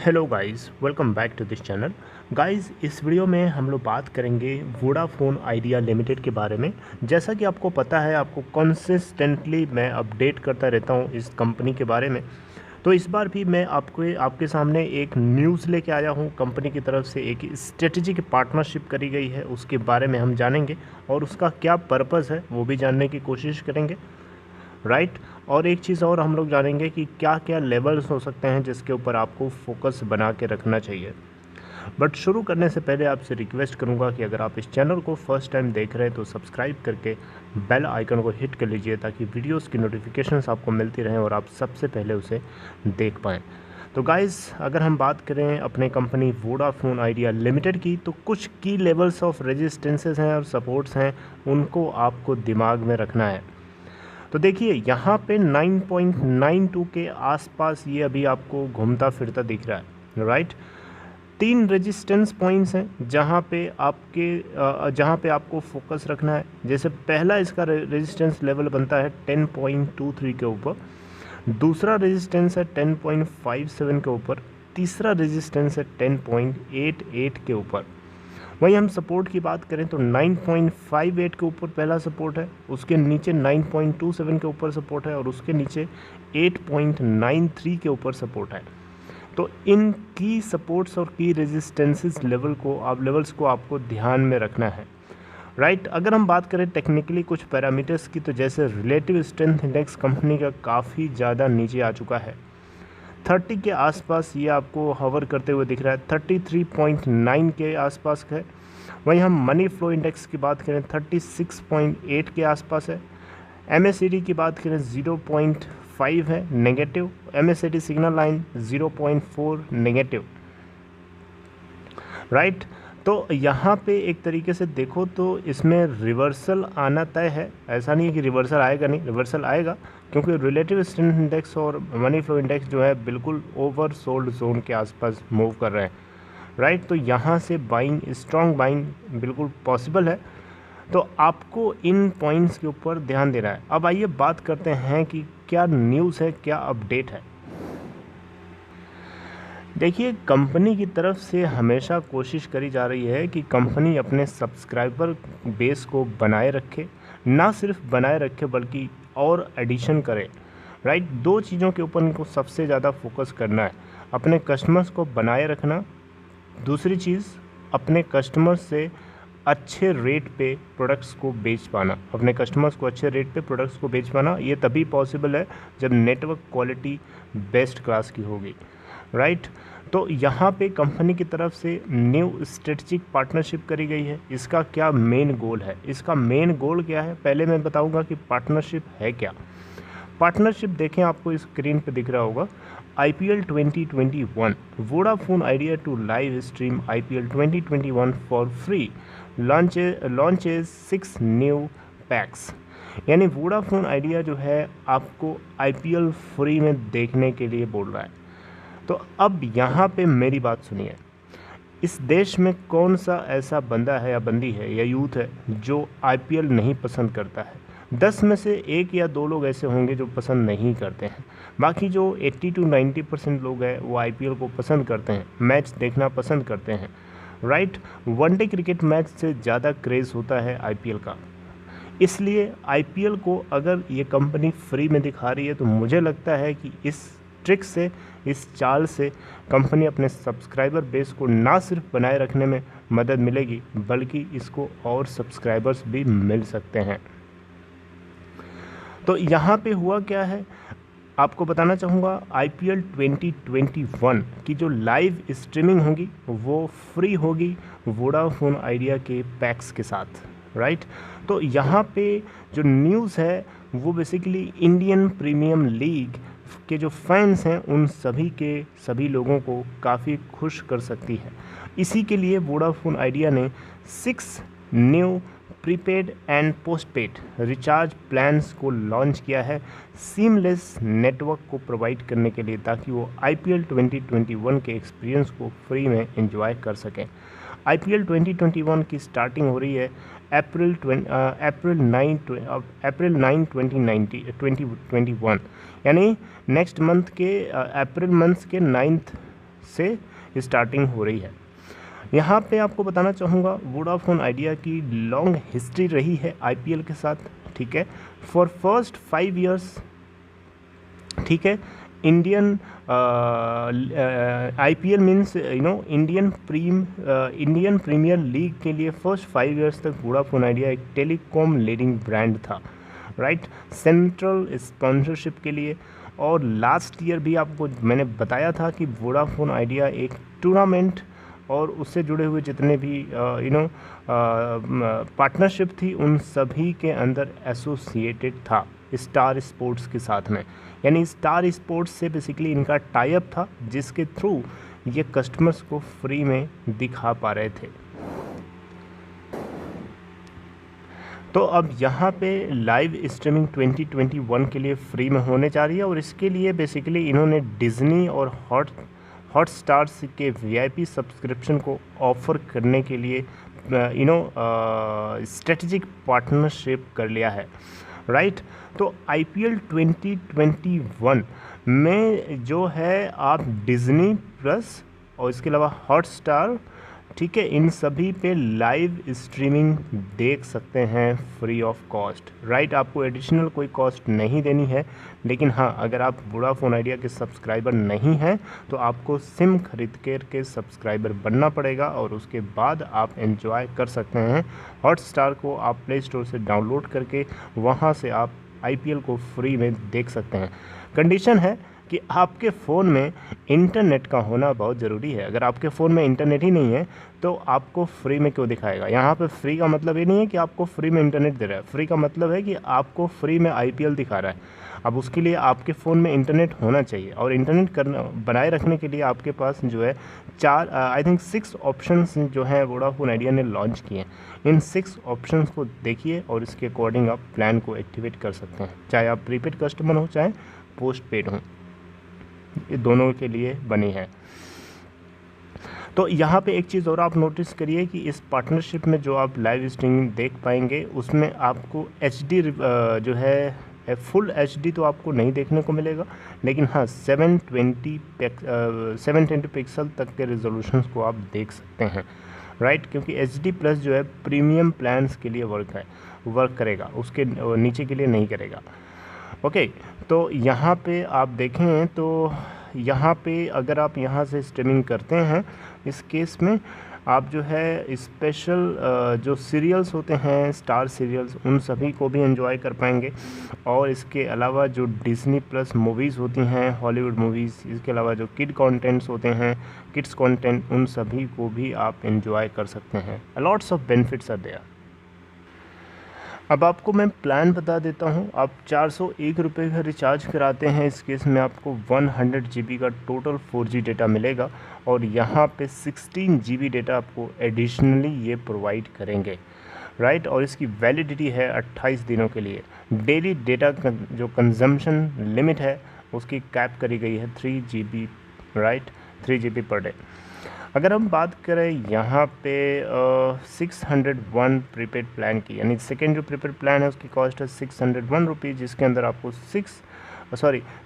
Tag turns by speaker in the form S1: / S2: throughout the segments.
S1: Hello guys, welcome back to this channel. Guys, इस video में हम लोग बात करेंगे वोडाफोन आइडिया लिमिटेड के बारे में। जैसा कि आपको पता है, आपको कंसिस्टेंटली मैं अपडेट करता रहता हूं इस कंपनी के बारे में। तो इस बार भी मैं आपके सामने एक न्यूज़ लेके आया हूं। कंपनी की तरफ से एक स्ट्रेटेजिक पार्टनरशिप करी गई है, उसके बारे में हम जानेंगे और उसका क्या पर्पज़ है वो भी जानने की कोशिश करेंगे, राइट। और एक चीज़ और हम लोग जानेंगे कि क्या क्या लेवल्स हो सकते हैं जिसके ऊपर आपको फोकस बना के रखना चाहिए। बट शुरू करने से पहले आपसे रिक्वेस्ट करूंगा कि अगर आप इस चैनल को फर्स्ट टाइम देख रहे हैं तो सब्सक्राइब करके बेल आइकन को हिट कर लीजिए, ताकि वीडियोस की नोटिफिकेशंस आपको मिलती रहें और आप सबसे पहले उसे देख पाएँ। तो गाइज़, अगर हम बात करें अपने कंपनी वोडाफोन आइडिया लिमिटेड की, तो कुछ की लेवल्स ऑफ रेजिस्टेंसेस हैं और सपोर्ट्स हैं, उनको आपको दिमाग में रखना है। तो देखिए, यहाँ पे 9.92 के आसपास ये अभी आपको घूमता फिरता दिख रहा है, राइट। 3 रेजिस्टेंस पॉइंट्स हैं जहाँ पे आपको फोकस रखना है। जैसे पहला इसका रेजिस्टेंस लेवल बनता है 10.23 के ऊपर, दूसरा रेजिस्टेंस है 10.57 के ऊपर, तीसरा रेजिस्टेंस है 10.88 के ऊपर। वहीं हम सपोर्ट की बात करें तो 9.58 के ऊपर पहला सपोर्ट है, उसके नीचे 9.27 के ऊपर सपोर्ट है और उसके नीचे 8.93 के ऊपर सपोर्ट है। तो इन की सपोर्ट्स और की रेजिस्टेंसेस लेवल्स को आपको ध्यान में रखना है, राइट। अगर हम बात करें टेक्निकली कुछ पैरामीटर्स की, तो जैसे रिलेटिव स्ट्रेंथ इंडेक्स कंपनी का काफ़ी ज़्यादा नीचे आ चुका है। 30 के आसपास ये आपको हवर करते हुए दिख रहा है, 33.9 के आसपास है। वहीं हम मनी फ्लो इंडेक्स की बात करें 36.8 के आसपास है। एमएससीडी की बात करें 0.5 है negative, MSCD signal line 0.4 negative, right. तो यहाँ पे एक तरीके से देखो तो इसमें रिवर्सल आना तय है। ऐसा नहीं है कि रिवर्सल आएगा नहीं, रिवर्सल आएगा, क्योंकि रिलेटिव स्ट्रेंथ इंडेक्स और मनी फ्लो इंडेक्स जो है बिल्कुल ओवर सोल्ड जोन के आसपास मूव कर रहे हैं, राइट। तो यहाँ से बाइंग, स्ट्रॉन्ग बाइंग बिल्कुल पॉसिबल है। तो आपको इन पॉइंट्स के ऊपर ध्यान देना है। अब आइए बात करते हैं कि क्या न्यूज़ है, क्या अपडेट है। देखिए, कंपनी की तरफ से हमेशा कोशिश करी जा रही है कि कंपनी अपने सब्सक्राइबर बेस को बनाए रखे, ना सिर्फ बनाए रखे बल्कि और एडिशन करे, राइट। दो चीज़ों के ऊपर इनको सबसे ज़्यादा फोकस करना है, अपने कस्टमर्स को बनाए रखना, दूसरी चीज़ अपने कस्टमर्स से अच्छे रेट पे प्रोडक्ट्स को बेच पाना। अपने कस्टमर्स को अच्छे रेट पे प्रोडक्ट्स को बेच पाना ये तभी पॉसिबल है जब नेटवर्क क्वालिटी बेस्ट क्लास की होगी, राइट। तो यहाँ पे कंपनी की तरफ से न्यू स्ट्रेटजिक पार्टनरशिप करी गई है। इसका क्या मेन गोल है, इसका मेन गोल क्या है, पहले मैं बताऊँगा कि पार्टनरशिप है क्या। पार्टनरशिप देखें, आपको स्क्रीन पे दिख रहा होगा, IPL 2021 Vodafone Idea to live stream IPL 2021 for free, launches 6 new packs. यानी वोडाफोन आइडिया जो है आपको IPL फ्री में देखने के लिए बोल रहा है। तो अब यहाँ पे मेरी बात सुनिए, इस देश में कौन सा ऐसा बंदा है या बंदी है या यूथ है जो IPL नहीं पसंद करता है। 10 में से 1 या 2 लोग ऐसे होंगे जो पसंद नहीं करते हैं। बाकी जो 80 to 90% लोग हैं वो IPL को पसंद करते हैं, मैच देखना पसंद करते हैं, राइट। वनडे क्रिकेट मैच से ज़्यादा क्रेज़ होता है IPL का। इसलिए IPL को अगर ये कंपनी फ्री में दिखा रही है तो मुझे लगता है कि इस ट्रिक से, इस चाल से कंपनी अपने सब्सक्राइबर बेस को ना सिर्फ बनाए रखने में मदद मिलेगी बल्कि इसको और सब्सक्राइबर्स भी मिल सकते हैं। तो यहाँ पे हुआ क्या है आपको बताना चाहूँगा, IPL 2021 की जो लाइव स्ट्रीमिंग होगी वो फ्री होगी वोडाफोन आइडिया के पैक्स के साथ, राइट। तो यहाँ पे जो न्यूज़ है वो बेसिकली इंडियन प्रीमियम लीग के जो फैंस हैं उन सभी लोगों को काफ़ी खुश कर सकती है। इसी के लिए वोडाफोन आइडिया ने 6 new prepaid and postpaid recharge plans को लॉन्च किया है, सीमलेस नेटवर्क को प्रोवाइड करने के लिए, ताकि वो IPL 2021 के एक्सपीरियंस को फ्री में एंजॉय कर सकें। IPL 2021 की स्टार्टिंग हो रही है अप्रैल 9 2021, यानी नेक्स्ट मंथ के अप्रैल मंथ के 9 से स्टार्टिंग हो रही है। यहाँ पे आपको बताना चाहूँगा वोडाफोन आइडिया की लॉन्ग हिस्ट्री रही है आईपीएल के साथ, ठीक है। फॉर फर्स्ट 5 इयर्स, ठीक है, Indian IPL means Indian Premier League के लिए फर्स्ट 5 इयर्स तक वोडाफोन आइडिया एक टेलीकॉम लीडिंग ब्रांड था, राइट, सेंट्रल स्पॉन्सरशिप के लिए। और लास्ट ईयर भी आपको मैंने बताया था कि वोडाफोन आइडिया एक टूर्नामेंट और उससे जुड़े हुए जितने भी पार्टनरशिप थी उन सभी के अंदर एसोसिएटेड था स्टार स्पोर्ट्स के साथ में। यानी स्टार स्पोर्ट्स से बेसिकली इनका टाई अप था, जिसके थ्रू ये कस्टमर्स को फ्री में दिखा पा रहे थे। तो अब यहाँ पे लाइव स्ट्रीमिंग 2021 के लिए फ्री में होने जा रही है, और इसके लिए बेसिकली इन्होंने डिज्नी और हॉटस्टार्स के वीआईपी सब्सक्रिप्शन को ऑफ़र करने के लिए स्ट्रेटजिक पार्टनरशिप कर लिया है, राइट। तो आईपीएल 2021 में जो है आप डिज्नी प्लस और इसके अलावा हॉटस्टार, ठीक है, इन सभी पे लाइव स्ट्रीमिंग देख सकते हैं फ्री ऑफ कॉस्ट, राइट। आपको एडिशनल कोई कॉस्ट नहीं देनी है, लेकिन हाँ, अगर आप वोडाफोन आइडिया के सब्सक्राइबर नहीं हैं तो आपको सिम खरीद के सब्सक्राइबर बनना पड़ेगा, और उसके बाद आप एंजॉय कर सकते हैं। हॉटस्टार को आप प्ले स्टोर से डाउनलोड करके वहाँ से आप आईपीएल को फ्री में देख सकते हैं। कंडीशन है कि आपके फ़ोन में इंटरनेट का होना बहुत ज़रूरी है। अगर आपके फ़ोन में इंटरनेट ही नहीं है तो आपको फ्री में क्यों दिखाएगा। यहाँ पे फ्री का मतलब ये नहीं है कि आपको फ्री में इंटरनेट दे रहा है, फ्री का मतलब है कि आपको फ्री में आईपीएल दिखा रहा है। अब उसके लिए आपके फ़ोन में इंटरनेट होना चाहिए, और इंटरनेट बनाए रखने के लिए आपके पास जो है 6 ऑप्शंस जो हैं वोडाफोन आइडिया ने लॉन्च किए हैं। इन 6 ऑप्शंस को देखिए और इसके अकॉर्डिंग आप प्लान को एक्टिवेट कर सकते हैं, चाहे आप प्रीपेड कस्टमर हो चाहे पोस्ट पेड हो, ये दोनों के लिए बनी है। तो यहाँ पे एक चीज़ और आप नोटिस करिए कि इस पार्टनरशिप में जो आप लाइव स्ट्रीमिंग देख पाएंगे उसमें आपको एचडी जो है फुल एचडी तो आपको नहीं देखने को मिलेगा, लेकिन हाँ 720 पिक्सल तक के रेजोल्यूशंस को आप देख सकते हैं, राइट। क्योंकि एचडी प्लस जो है प्रीमियम प्लान्स के लिए वर्क करेगा, उसके नीचे के लिए नहीं करेगा। ओके, तो यहाँ पे आप देखें तो यहाँ पे अगर आप यहाँ से स्ट्रीमिंग करते हैं, इस केस में आप जो है स्पेशल जो सीरियल्स होते हैं, स्टार सीरियल्स, उन सभी को भी एंजॉय कर पाएंगे। और इसके अलावा जो डिज्नी प्लस मूवीज़ होती हैं, हॉलीवुड मूवीज़, इसके अलावा जो किड कंटेंट्स होते हैं, किड्स कंटेंट, उन सभी को भी आप एंजॉय कर सकते हैं। Lots of benefits are there. अब आपको मैं प्लान बता देता हूँ। आप 401 रुपये का रिचार्ज कराते हैं, इस केस में आपको 100 GB का टोटल 4G डेटा मिलेगा, और यहाँ पे 16 GB डेटा आपको एडिशनली ये प्रोवाइड करेंगे, राइट। और इसकी वैलिडिटी है 28 दिनों के लिए। डेली डेटा जो कंजम्पशन लिमिट है उसकी कैप करी गई है 3 GB, right, 3 GB per day. अगर हम बात करें यहाँ पे 601 प्रीपेड प्लान की, यानी सेकेंड जो प्रीपेड प्लान है उसकी कॉस्ट है 601 रुपीज़, जिसके अंदर आपको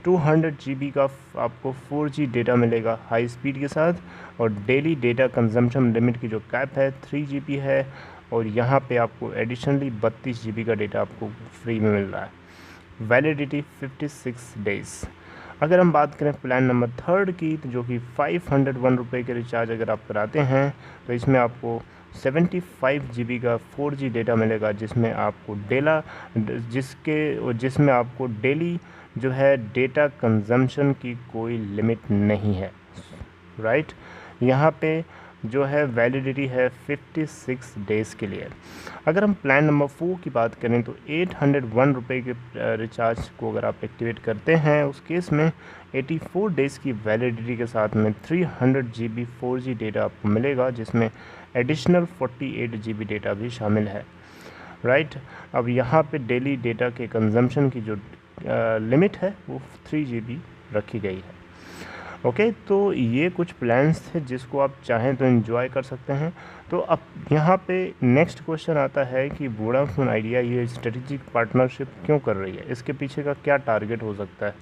S1: 200 GB का आपको 4G डेटा मिलेगा हाई स्पीड के साथ, और डेली डेटा कंजम्पशन लिमिट की जो कैप है 3 GB है, और यहाँ पे आपको एडिशनली 32 GB का डेटा आपको फ्री में मिल रहा है। Validity 56 days. अगर हम बात करें प्लान नंबर 3 की, तो जो कि 501 रुपये के रिचार्ज अगर आप कराते हैं तो इसमें आपको 75 GB का 4G डेटा मिलेगा, जिसमें आपको डेली जो है डेटा कंजम्पशन की कोई लिमिट नहीं है, राइट। यहाँ पे जो है वैलिडिटी है 56 डेज़ के लिए। अगर हम प्लान नंबर 4 की बात करें तो 801 रुपये के रिचार्ज को अगर आप एक्टिवेट करते हैं, उस केस में 84 डेज़ की वैलिडिटी के साथ में 300 GB 4G डेटा आपको मिलेगा, जिसमें एडिशनल 48 GB डेटा भी शामिल है, राइट। अब यहाँ पे डेली डेटा के कंजम्पशन की जो लिमिट है वो 3 GB रखी गई है। ओके, तो ये कुछ प्लान्स थे जिसको आप चाहें तो एंजॉय कर सकते हैं। तो अब यहाँ पे नेक्स्ट क्वेश्चन आता है कि वोडाफोन आइडिया ये स्ट्रेटेजिक पार्टनरशिप क्यों कर रही है, इसके पीछे का क्या टारगेट हो सकता है।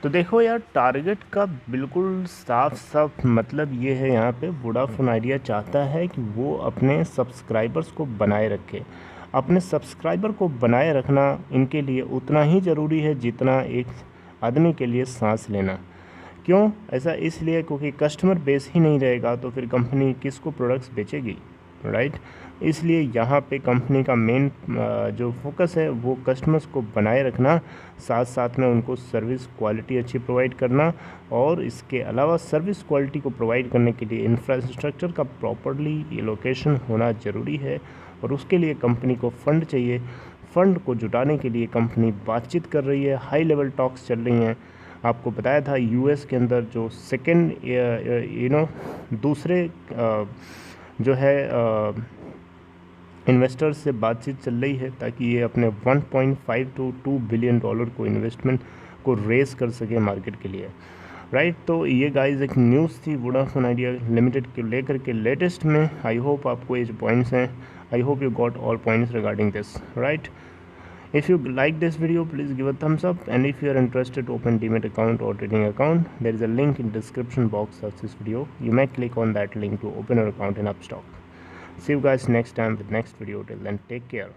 S1: तो देखो यार, टारगेट का बिल्कुल साफ साफ मतलब ये है, यहाँ पे वोडाफोन आइडिया चाहता है कि वो अपने सब्सक्राइबर्स को बनाए रखे। अपने सब्सक्राइबर को बनाए रखना इनके लिए उतना ही ज़रूरी है जितना एक आदमी के लिए सांस लेना। क्यों ऐसा? इसलिए क्योंकि कस्टमर बेस ही नहीं रहेगा तो फिर कंपनी किसको प्रोडक्ट्स बेचेगी, राइट। इसलिए यहाँ पे कंपनी का मेन जो फोकस है वो कस्टमर्स को बनाए रखना, साथ साथ में उनको सर्विस क्वालिटी अच्छी प्रोवाइड करना, और इसके अलावा सर्विस क्वालिटी को प्रोवाइड करने के लिए इंफ्रास्ट्रक्चर का प्रॉपरली एलोकेशन होना ज़रूरी है। और उसके लिए कंपनी को फंड चाहिए। फंड को जुटाने के लिए कंपनी बातचीत कर रही है, हाई लेवल टॉक्स चल रही हैं। आपको बताया था यूएस के अंदर जो सेकेंड दूसरे जो है इन्वेस्टर्स से बातचीत चल रही है ताकि ये अपने 1.5 to 2 बिलियन डॉलर को इन्वेस्टमेंट को रेस कर सके मार्केट के लिए, राइट। तो ये गाइस एक न्यूज़ थी वोडाफोन आइडिया लिमिटेड के लेकर के लेटेस्ट में। आई होप आपको ये जो पॉइंट्स हैं, I hope you got all points regarding this, right. If you like this video, please give a thumbs up, and if you are interested to open Demat account or trading account, there is a link in description box of this video. You may click on that link to open your account in Upstock. See you guys next time with next video. Till then, take care.